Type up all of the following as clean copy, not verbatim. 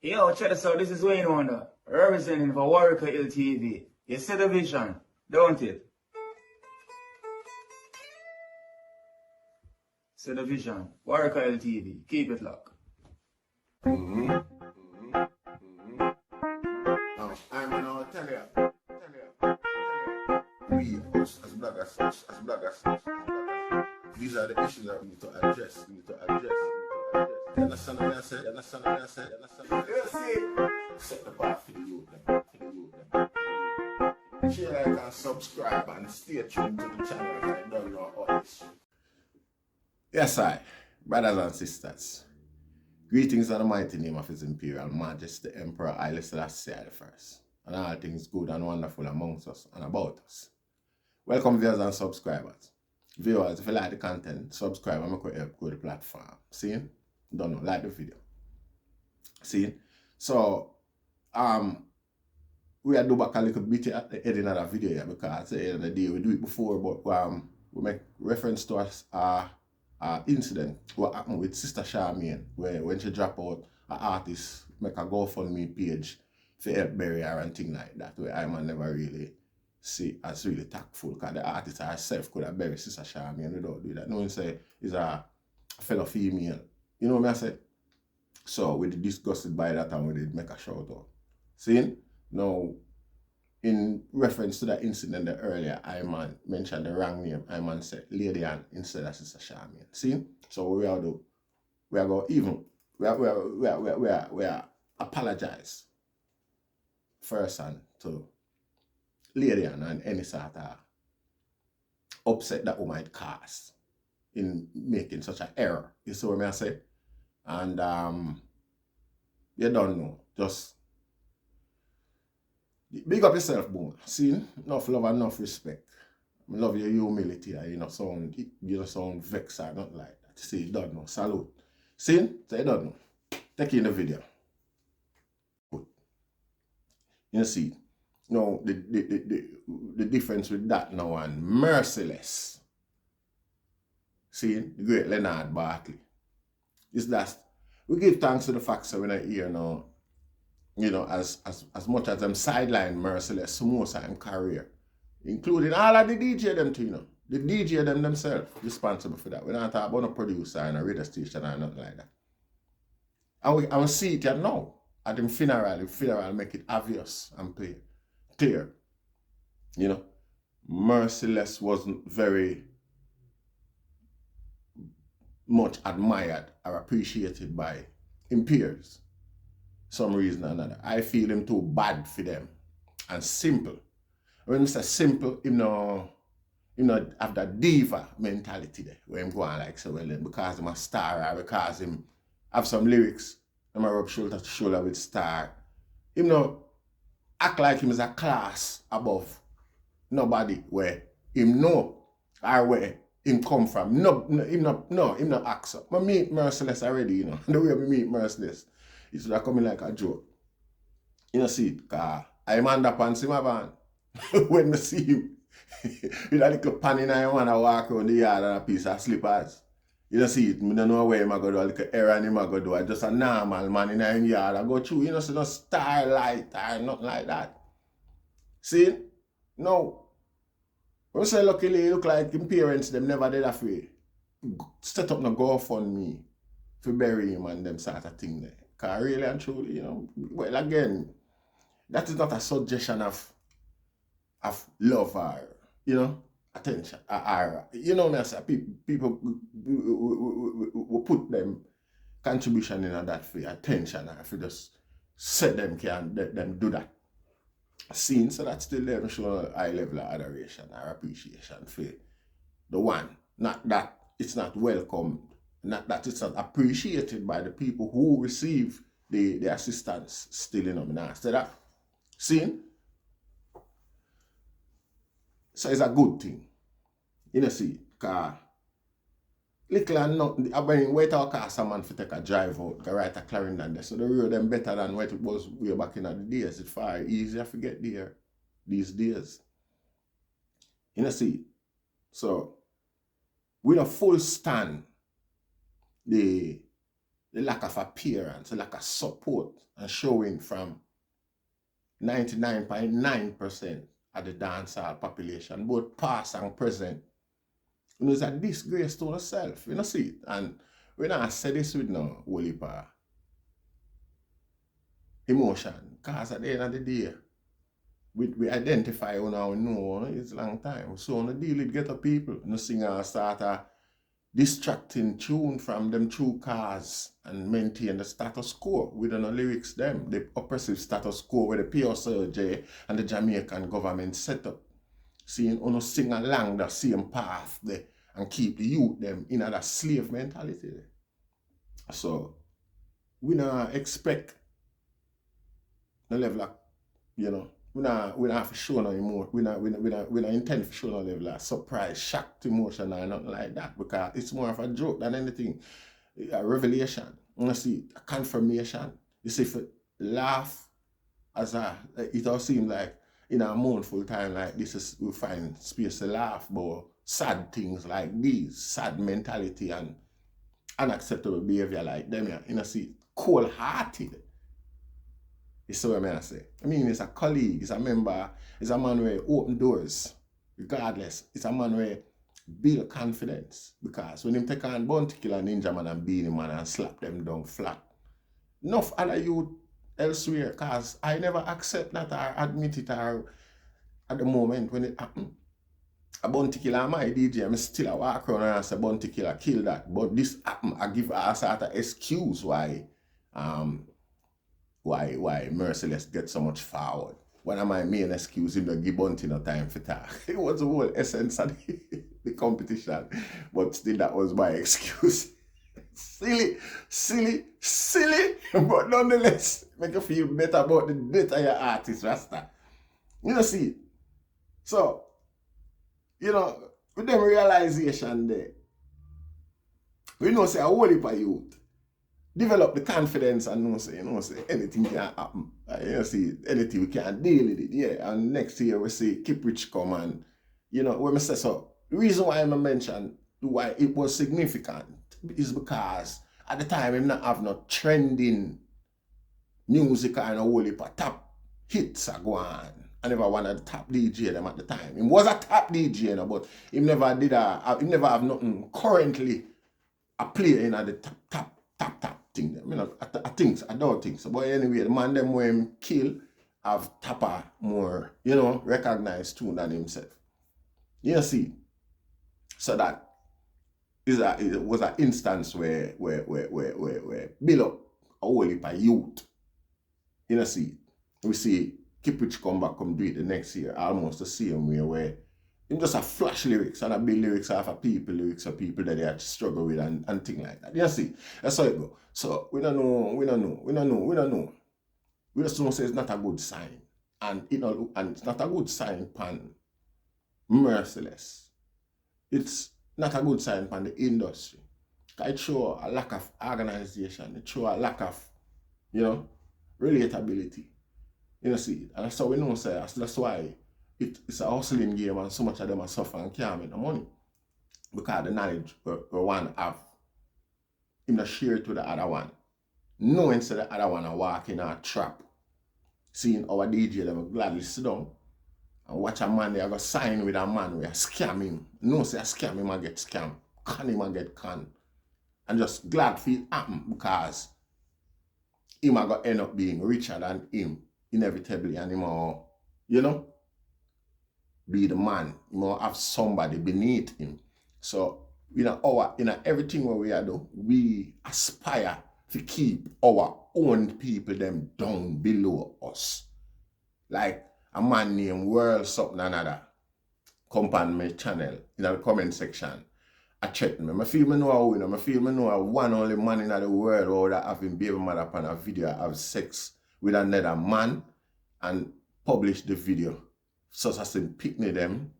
Yo, check this out. This is Wayne Wonder, representing for Warrior LTV. You see the vision, don't it? See the vision. Warrior LTV. Keep it locked. Now, I'm gonna tell you. We, as bloggers, these are the issues that we need to address. You understand what I said? Set the bar for the youth. Share, like, and subscribe, and stay tuned to the channel. I don't know all this shit. Yes, brothers and sisters. Greetings in the mighty name of His Imperial Majesty, Emperor Haile Selassie I, and all things good and wonderful amongst us and about us. Welcome, viewers and subscribers. Viewers, if you like the content, subscribe and make it help grow the platform. See? Don't know, like the video. See? So, we are do back a little bit at the end of the video here because at the end of the day we do it before, but we make reference to incident what happened with Sister Charmaine, where when she drop out, an artist make a GoFundMe page for help bury her and things like that, where I man never really see as really tactful, because the artist herself could have buried Sister Charmaine without doing that. No one say is a fellow female. You know what I say? So we did disgusted by that and we did make a shout out. See? Now, in reference to that incident earlier, Iman mentioned the wrong name. Iman said Lady Ann instead of Sister Charmaine. See? So what we are do? We are going even. We are apologize first and to Lady Ann and any sort of upset that we might cause in making such an error. You see what I say? And you don't know. Just big up yourself, boom. See, enough love and enough respect. I love your humility. You don't sound vexed or nothing like that. See, you don't know. Salute. See, so you don't know. Take in the video. Good. You see, now the difference with that now and Merciless. See, the great Leonard Barkley. Is that we give thanks to the fact that we're not here now. You know, as much as them sideline Merciless most of them career, including all of the DJ them too, you know. The DJ them themselves responsible for that. We don't talk about no producer and a radio station or nothing like that. And we see it now. At the funeral make it obvious and clear. You know, Merciless wasn't very much admired or appreciated by his peers. Some reason or another. I feel him too bad for them. And simple. When I say simple, him no have that diva mentality there. Where him go on like so well because him a star or because him have some lyrics. Him a rub shoulder to shoulder with star. Him no act like him is a class above nobody where him know or where him come from. Him not act so. I meet Merciless already, you know. The way we meet Merciless. It's like coming like a joke. You know, see, because I'm underpants him, man. When I see him, with a little pan in him and I walk around the yard and a piece of slippers. You know, see it, I don't know where I'm going to do a little errand him going to do. Just a normal man in him yard. I go through, you know, so no starlight or nothing like that. See? No. When I say luckily, it look like him parents, them never did afraid. Set up no GoFundMe for bury him and them sort of thing there. Because really and truly, you know, well, again, that is not a suggestion of love or, you know, attention. Or you know, I say, people will put them contribution in that for attention or if you just set them can them do that. Seen, so that still them show a high level of adoration or appreciation for the one. Not that it's not welcomed. Not that it's not appreciated by the people who receive the assistance still, you know, I say that. See? So it's a good thing. You know, see, because little and nothing, I mean, wait till cost a man to take a drive out, to write a Clarendon there. So the road them better than what it was way back in the days. It's far easier to get there these days. You know, see? So, with a full stand, the the lack of appearance, the lack of support and showing from 99.9% of the dancehall population, both past and present. You know, it's a disgrace to ourselves. You know, see it. And when I say this with no whole heap of emotion, because at the end of the day, we identify on our know it's a long time. So on the deal with ghetto people, no singer start a distracting tune from them true cars and maintain the status quo. We don't know lyrics them, the oppressive status quo where the PSLJ and the Jamaican government set up. Seeing on sing along the same path there and keep the youth them in that slave mentality there. So we not expect the level of, you know, we not have to show no emotion. We not intend to show no level of surprise, shocked emotion or nothing like that, because it's more of a joke than anything. A revelation. You see, a confirmation. You see, if you laugh as it all seems like in a mournful time like this, we find space to laugh about sad things like these, sad mentality and unacceptable behavior like them. You know, see, cold-hearted. You see what I say? I mean, it's a colleague, it's a member, it's a man who open doors, regardless. It's a man who build confidence. Because when him take on Bounty Killer, Ninja Man and Beanie Man and slap them down flat, enough other youth elsewhere, because I never accept that or admit it or at the moment when it happen. A Bounty Killer, my DJ, I'm still a walk around and say Bounty Killer kill that. But this happen, I give a sort of excuse why Merciless get so much forward. One of my main excuses him to give Bounty no time for talk. It was the whole essence of the competition. But still that was my excuse. Silly. But nonetheless, make you feel better about the death of your artist, Rasta. You know, see. So, you know, with them realization there, we know say a whole heap of youth develop the confidence and know say anything can happen. You know, see, anything we can deal with it, yeah. And next year we see Keep Rich come and, you know, when I say so, the reason why I mentioned why it was significant is because at the time I'm not have no trending music or no whole heap of top hits are going. I never one of the top DJ them at the time. He was a top DJ, you know, but he never have nothing currently a play in the top thing. I mean, I don't think so. But anyway, the man them when him kill have tapper more, you know, recognized tune than himself. You see, so that it was an instance where build up a whole heap of youth. You know, see, we see Keep Rich come back, come do it the next year, almost the same way where him just a flash lyrics and a big lyrics off of lyrics of people that they had to struggle with and things like that. You see, that's how it go. So we don't know. We just know say it's not a good sign. And it's not a good sign pan Merciless. It's not a good sign pan the industry. It shows a lack of organization. It shows a lack of, you know, relatability. You know, see, and that's how we know, say, that's why it's a hustling game and so much of them are suffering and can't make no money. Because the knowledge we one have, him not share it with the other one. Knowing so the other one are walking a trap. Seeing our DJ, them will gladly sit down and watch a man they are going to sign with a man where scam him. No, say I scam him and get scam. Con him and get con. And just glad for it happen because him are going to end up being richer than him. Inevitably, and he more, you know, be the man. He more have somebody beneath him. So, everything what we are do, we aspire to keep our own people them down below us. Like a man named World something another. Come on my channel in the comment section. I check me. I feel me know how I feel me know one only man in the world who that having baby mother upon a video have sex with another man and publish the video. So as them picnic them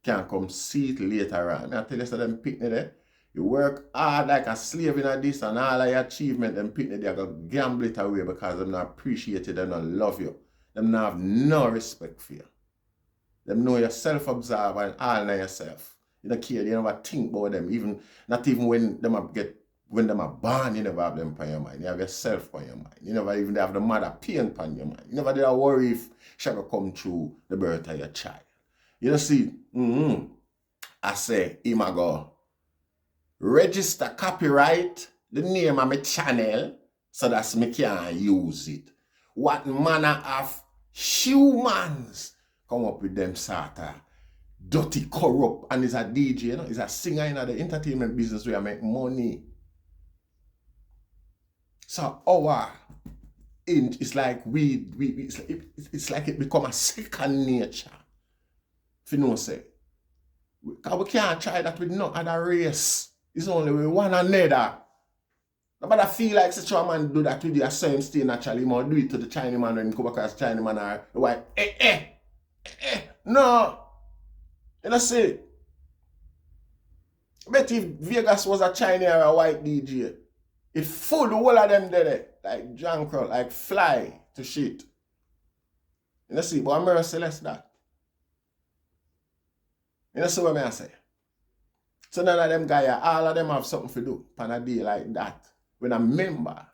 can come see it later on. I tell you so them picnic there. You work hard like a slave in this and all of your achievement, them picnic they go gamble it away because them not appreciate it, them not love you. Them not have no respect for you. Them know you're self-absorbed and all know yourself. You don't care, you never think about them, not even when them get when them are born, you never have them on your mind. You have yourself on your mind. You never even have the mother pain on your mind. You never did a worry if she will come through the birth of your child. You know, see, I say, Imago, register copyright the name of my channel so that me can use it. What manner of humans come up with them sort of dirty, corrupt, and is a DJ, you know, is a singer in the entertainment business where I make money. So it's like it's like it become a second nature. If you know say. Because we can't try that with no other race. It's only with one another. Nobody feel like such a man do that with the same stay naturally. More do it to the Chinese man when he come across Chinese man or the white. No. You know see. I bet if Vegas was a Chinese or a white DJ, it full the whole of them there. Like junk, like fly to shit. You know see, but I'm Merciless that. You know see what I say? So none of them guys, all of them have something to do on a day like that. When a member,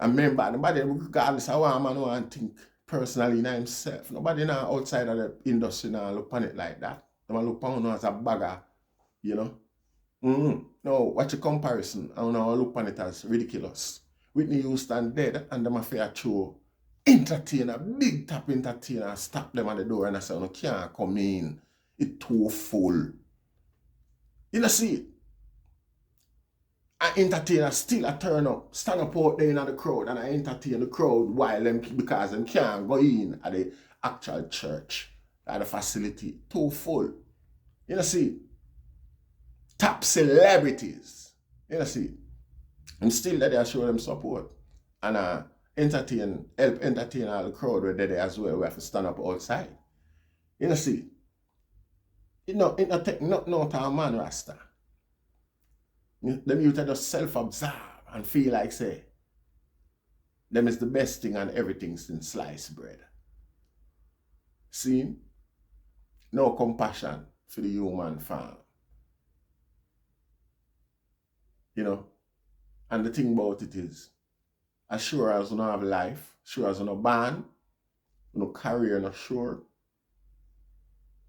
nobody regardless of what a man want to think personally in himself. Nobody now outside of the industry now look on it like that. They look on it as a bagger, you know. No, watch a comparison. I don't know, look on it as ridiculous. Whitney Houston dead and them affair show entertainer, big top entertainer, stop them at the door and I say, no, can't come in. It's too full. You know, see it. An entertainer still a turn up, stand up out there in the crowd and I entertain the crowd while them because them can't go in at the actual church, at the facility. Too full. You know, see it. Top celebrities. You know, see it. And still they show them support. And help entertain all the crowd where they as well. We have to stand up outside. You know, see it. It take nothing out of a man, Rasta. Them youth are just self-absorbed and feel like say them is the best thing and everything since sliced bread. See? No compassion for the human farm. You know? And the thing about it is, as sure as you don't have life, sure as you no born, no career, no sure,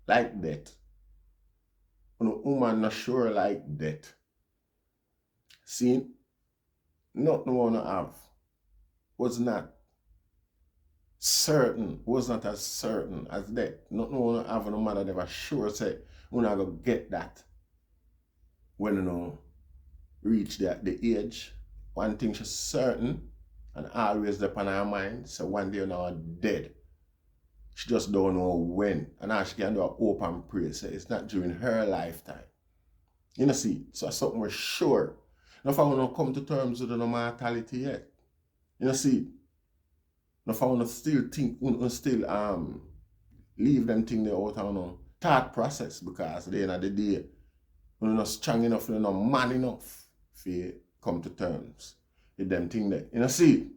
like that. No woman not sure like that. See, nothing wanna have was not as certain as that. Nothing wanna have no matter never sure say we're not gonna get that when you know reach the age. One thing she's certain and always there on her mind, so one day you know dead. She just don't know when. And all she can do a hope and pray. So it's not during her lifetime. You know see, so something we're sure. Now if I want to come to terms with the mortality yet. You know see, now if I want to still think, still leave them thing there out of thought process because at the end of the day, you're not strong enough, you're not man enough for come to terms with them thing there. You know see,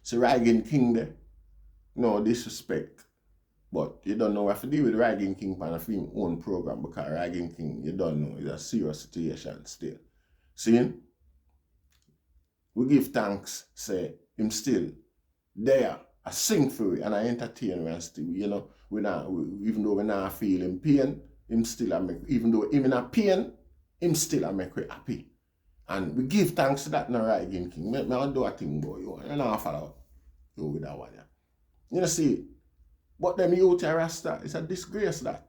so Ragging King there, no disrespect. But you don't know what to do with Ragging King on a film own program because Ragging King, you don't know, it's a serious situation still. See? We give thanks, say, him still there. I sing for it and I entertain and still, you know, even though we not feel in pain, him still I make, even though him in a pain, him still I make we happy. And we give thanks to that in Ragging King. Me do a thing, boy, you know, follow you with that one, yeah. You know, see, but them youth are Rasta, it's a disgrace that.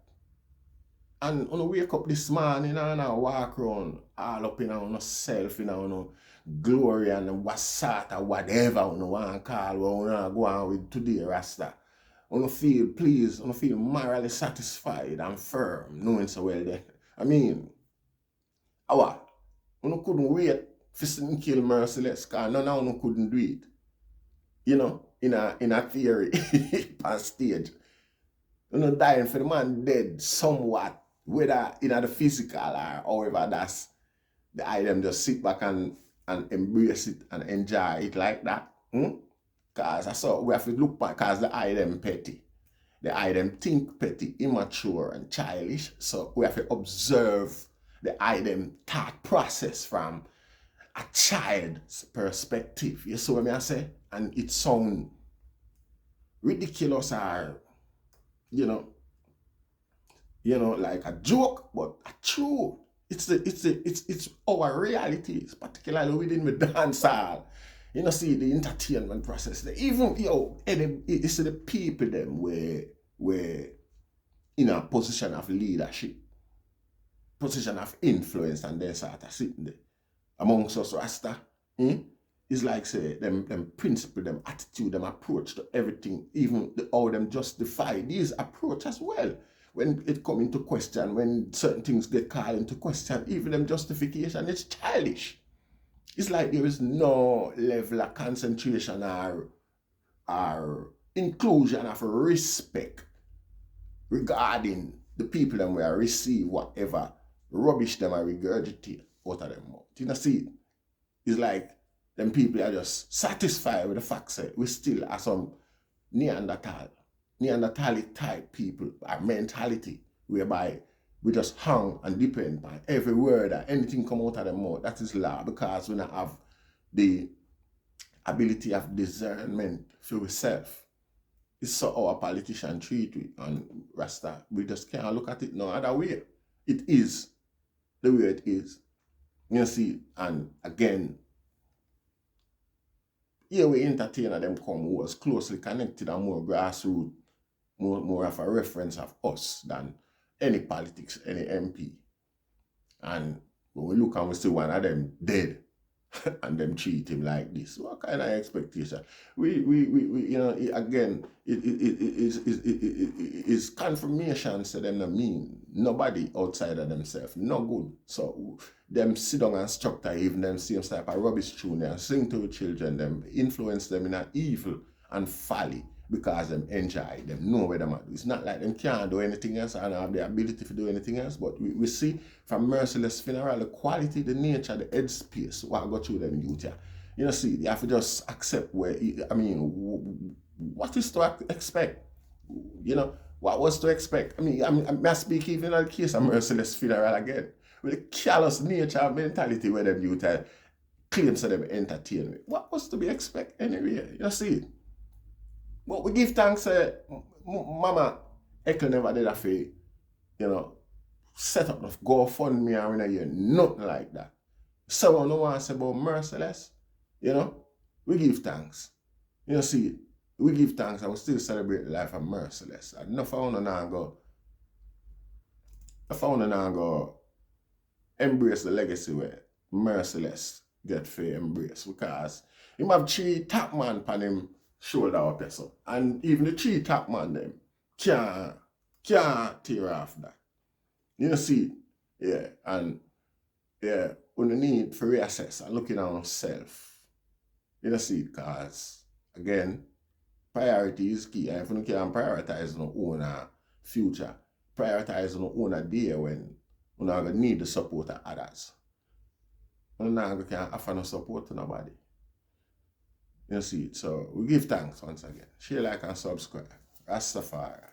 And when you wake up this morning and walk around all up in yourself, glory and what sort of whatever you want to call what you go on with today, Rasta. You feel pleased, you feel morally satisfied and firm, knowing so well that. I mean, you couldn't wait for to kill Merciless, because none of you couldn't do it. You know, in a theory, on stage. You know, dying for the man dead somewhat. Whether in the physical or however that's the item, just sit back and embrace it and enjoy it like that. Because I saw we have to look back because the item petty. The item think petty, immature and childish. So we have to observe the eye them thought process from a child's perspective. You see what I say? And it sound ridiculous or, you know, like a joke, but a true. It's our realities, particularly within the dancehall. You know, see the entertainment process. Even it's the people them where in a position of leadership, position of influence, and then start sitting there amongst us Rasta. It's like say them principle, them attitude, them approach to everything, even how them justify these approach as well. When it come into question, when certain things get called into question, even them justification, it's childish. It's like there is no level of concentration or inclusion of respect regarding the people that will receive whatever rubbish them are regurgitate out of them mouth. You know, see, it's like them people are just satisfied with the fact that we still are some Neanderthalic type people, our mentality, whereby we just hang and depend on every word or anything come out of them mouth. That is law, because we don't have the ability of discernment for ourselves. It's so our politician treat we and Rasta. We just can't look at it no other way. It is the way it is. You see, and again, here we entertain them come who was closely connected and more grassroots, more of a reference of us than any politics, any MP. And when we look and we see one of them dead and them treat him like this, what kind of expectation? We you know, again, it is confirmation to them that mean nobody outside of themselves, no good. So them sit down and structure even them same type of rubbish tune and sing to the children, them influence them in an evil and folly because them enjoy, them know where them are. It's not like them can't do anything else and have the ability to do anything else, but we see from Merciless funeral, the quality, the nature, the headspace, what go through them youth here. You know, see, you have to just accept where, I mean, what is to expect? You know, what was to expect? I mean, I speak even in the case of Merciless funeral again, with the callous nature of mentality where them youth claims to them entertainment. What was to be expected anyway? You know, see. But we give thanks Mama Ekel never did a for, you know, set up the GoFundMe and we don't hear nothing like that. Someone no want to say about Merciless, you know, we give thanks. You know, see, we give thanks and we still celebrate the life of Merciless. And enough I want to go embrace the legacy where Merciless get for embrace, because him have 3 top man pan him shoulder up there, so. And even the 3 top man them can't tear off that. You know, see, yeah, and yeah, we need for reassess and looking at ourselves. You know, see, because again, priority is key. And if you can't prioritize your own future, prioritize your own day when you're not going to need the support of others. You're not going to offer no support to nobody. You see it. So we give thanks once again. Share, like, and subscribe. Rastafari.